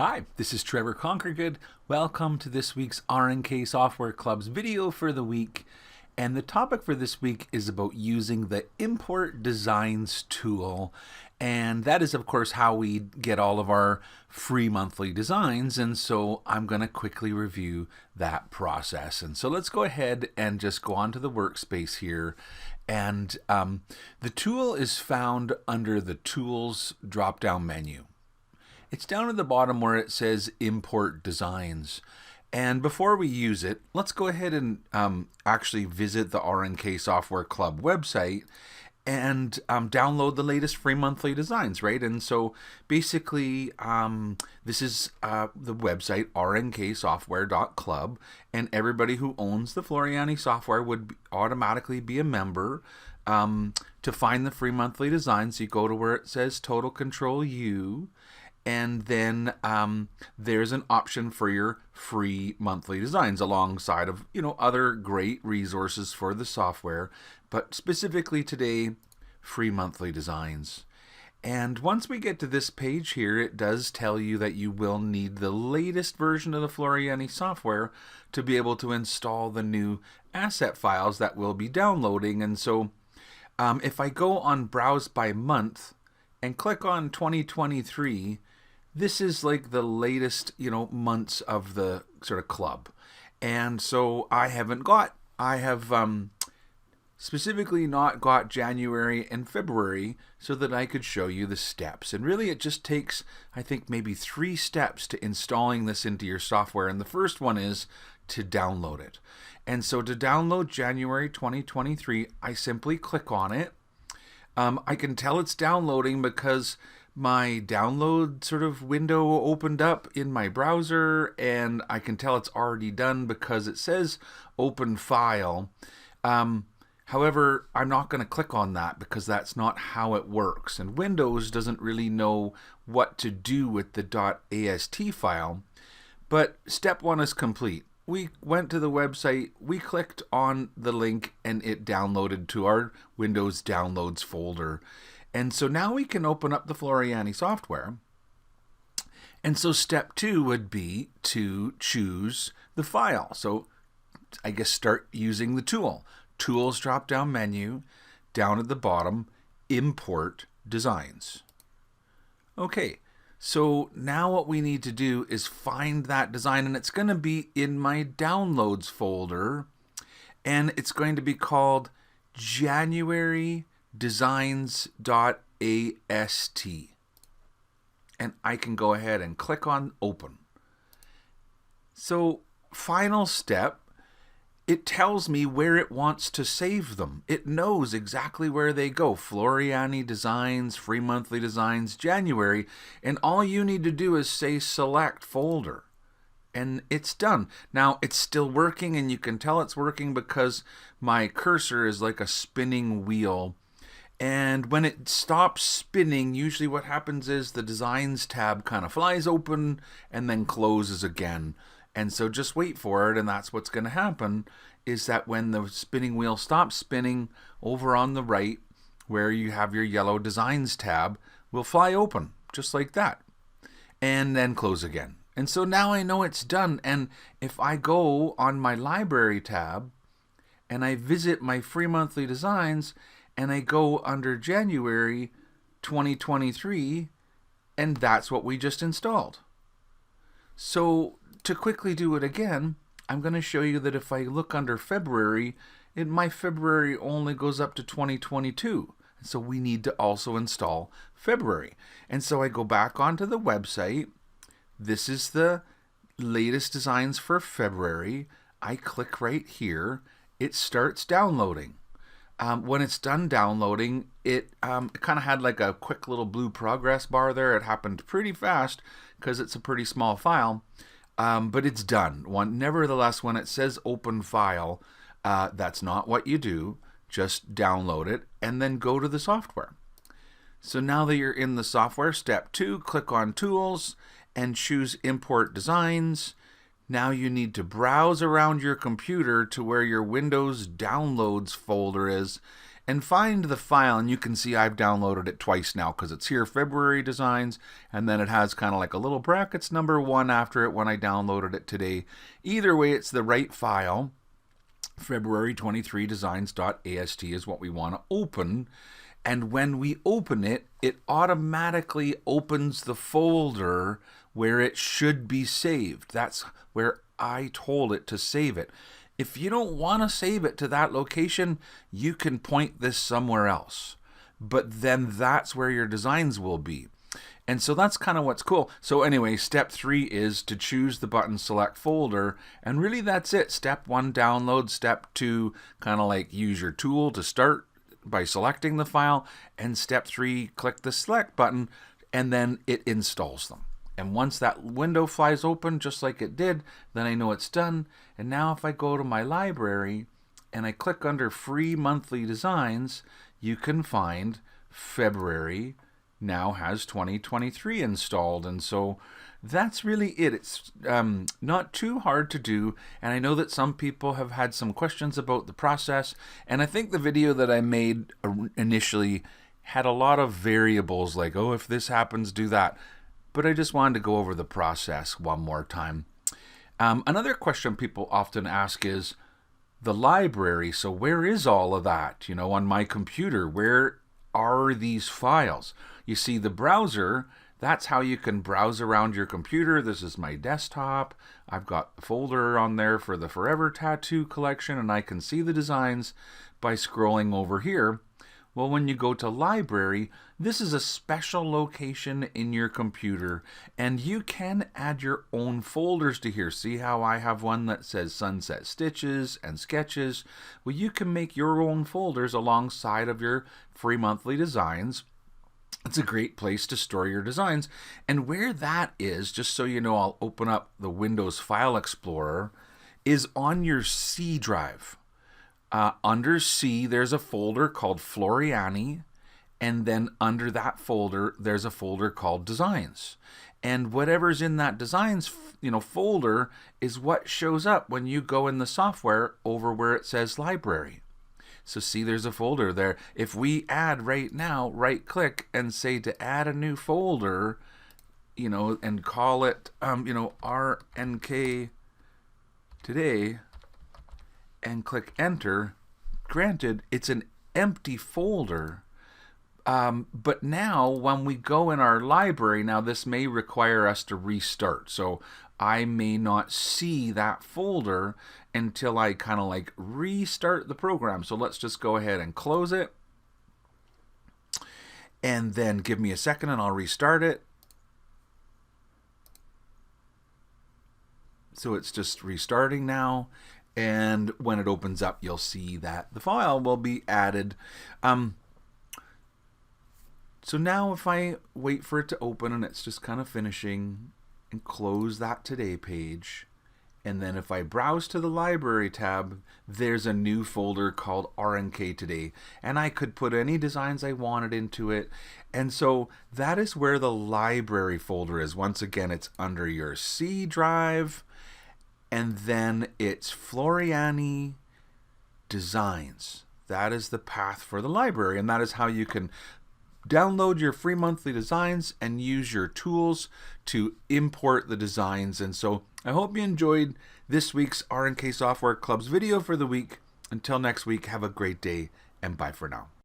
Hi, this is Trevor Conquergood. Welcome to this week's RNK Software Club's video for the week. And the topic for this week is about using the Import Designs tool. And that is, of course, how we get all of our free monthly designs. And so I'm going to quickly review that process. And so let's go ahead and just go onto the workspace here. And the tool is found under the Tools drop-down menu. It's down at the bottom where it says Import Designs. And before we use it, let's go ahead and actually visit the RNK Software Club website and download the latest free monthly designs, right? And so basically, this is the website, rnksoftware.club, and everybody who owns the Floriani software would automatically be a member. To find the free monthly designs, you go to where it says Total Control U, and then there's an option for your free monthly designs alongside of, other great resources for the software, but specifically today, free monthly designs. And once we get to this page here, it does tell you that you will need the latest version of the Floriani software to be able to install the new asset files that we'll be downloading. And so if I go on Browse by Month and click on 2023, this is like the latest, months of the sort of club. And so I have specifically not got January and February so that I could show you the steps. And really it just takes, I think, maybe 3 steps to installing this into your software. And the first one is to download it. And so to download January 2023, I simply click on it. I can tell it's downloading because my download sort of window opened up in my browser, and I can tell it's already done because it says open file. However, I'm not going to click on that because that's not how it works, and Windows doesn't really know what to do with the .ast file. But step 1 is complete. We went to the website, we clicked on the link, and it downloaded to our Windows Downloads folder. And so now we can open up the Floriani software. And so step 2 would be to choose the file. So I guess start using the tool. Tools drop-down menu, down at the bottom, Import Designs. Okay. So now what we need to do is find that design, and it's going to be in my downloads folder, and it's going to be called January designs.ast. And I can go ahead and click on open. So final step, it tells me where it wants to save them. It knows exactly where they go. Floriani Designs, Free Monthly Designs, January. And all you need to do is say select folder. And it's done. Now, it's still working, and you can tell it's working because my cursor is like a spinning wheel. And when it stops spinning, usually what happens is the Designs tab kind of flies open and then closes again. And so just wait for it, and that's what's going to happen, is that when the spinning wheel stops spinning, over on the right, where you have your yellow Designs tab, will fly open, just like that, and then close again. And so now I know it's done, and if I go on my Library tab, and I visit my free monthly designs, and I go under January 2023, and that's what we just installed. So to quickly do it again, I'm going to show you that if I look under February, my February only goes up to 2022. And so we need to also install February. And so I go back onto the website. This is the latest designs for February. I click right here. It starts downloading. When it's done downloading, it kind of had like a quick little blue progress bar there. It happened pretty fast because it's a pretty small file. But it's done. Nevertheless, when it says open file, that's not what you do. Just download it and then go to the software. So now that you're in the software, step 2, click on Tools and choose Import Designs. Now you need to browse around your computer to where your Windows Downloads folder is. and find the file, and you can see I've downloaded it twice now because it's here, February designs, and then it has kind of like a little brackets number 1 after it when I downloaded it today. Either way, it's the right file. February 23 designs.ast is what we want to open. And when we open it, it automatically opens the folder where it should be saved. That's where I told it to save it. If you don't want to save it to that location, you can point this somewhere else. But then that's where your designs will be. And so that's kind of what's cool. So anyway, step 3 is to choose the button select folder. And really that's it. Step 1, download. Step 2, kind of like use your tool to start by selecting the file. And step 3, click the select button and then it installs them. And once that window flies open, just like it did, then I know it's done. And now if I go to my library and I click under free monthly designs, you can find February now has 2023 installed. And so that's really it. It's not too hard to do. And I know that some people have had some questions about the process. And I think the video that I made initially had a lot of variables like, oh, if this happens, do that. But I just wanted to go over the process one more time. Another question people often ask is the library. So where is all of that? You know, on my computer, where are these files? You see, the browser, that's how you can browse around your computer. This is my desktop. I've got a folder on there for the Forever Tattoo collection, and I can see the designs by scrolling over here. Well, when you go to library, this is a special location in your computer, and you can add your own folders to here. See how I have one that says Sunset Stitches and Sketches? Well, you can make your own folders alongside of your free monthly designs. It's a great place to store your designs. And where that is, just so you know, I'll open up the Windows File Explorer, is on your C drive. Under C, there's a folder called Floriani, and then under that folder, there's a folder called Designs. And whatever's in that Designs, folder is what shows up when you go in the software over where it says Library. So see, there's a folder there. If we add right now, right-click and say to add a new folder, and call it, RNK Today, and click enter, granted, it's an empty folder. But now when we go in our library, now this may require us to restart. So I may not see that folder until I kind of like restart the program. So let's just go ahead and close it. And then give me a second and I'll restart it. So it's just restarting now. And when it opens up, you'll see that the file will be added. So now if I wait for it to open and it's just kind of finishing, and close that Today page, and then if I browse to the Library tab, there's a new folder called RNK Today, and I could put any designs I wanted into it. And so that is where the Library folder is. Once again, it's under your C drive, and then it's Floriani Designs. That is the path for the library, and that is how you can download your free monthly designs and use your tools to import the designs. And so I hope you enjoyed this week's RNK Software Club's video for the week. Until next week, have a great day and bye for now.